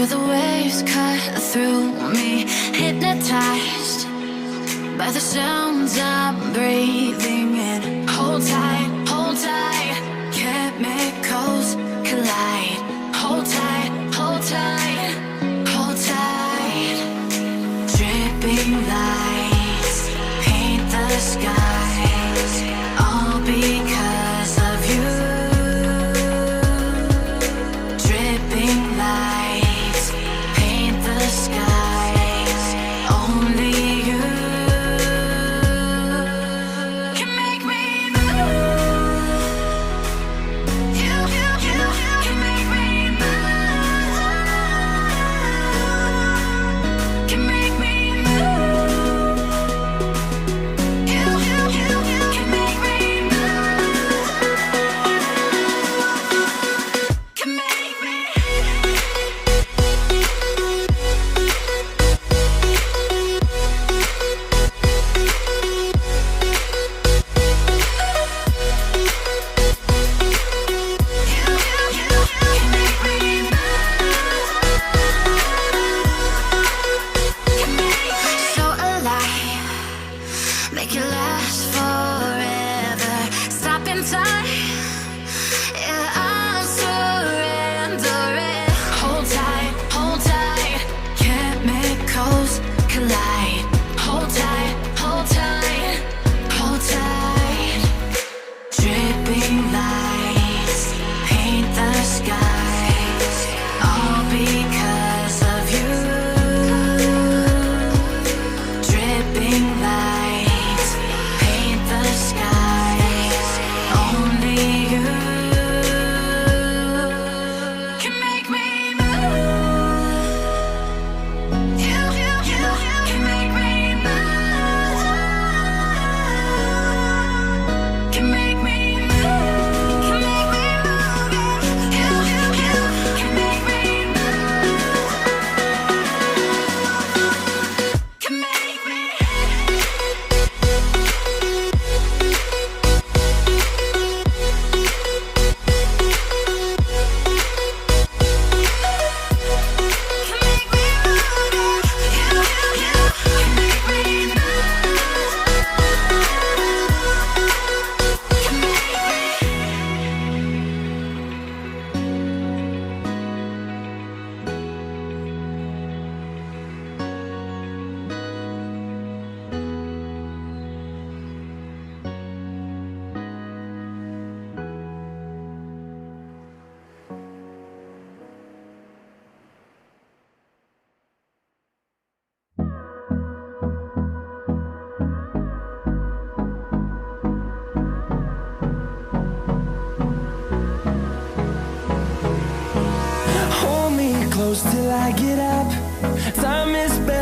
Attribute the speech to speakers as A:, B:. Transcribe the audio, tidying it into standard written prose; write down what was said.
A: Feel the waves cut through me, hypnotized by the sounds I'm breathing in. Hold tight, chemicals collide. Hold tight, hold tight, hold tight. Dripping lights paint the skies, all because of you. Dripping lights paint the skies, only you can make me move. You can make me move. Can make me move. You can make me move. Can make me. So alive, make it last forever. Stop in time, yeah, I'll surrender it. Hold tight, chemicals collide. Hold tight, hold tight, hold tight. Dripping lights paint the skies, all because of you. Dripping lights paint the skies, only you can make me move. You can make me move. Can make me move. Can make me move. You can make me move. Can make me.
B: Hold me close till I get up. Time is barely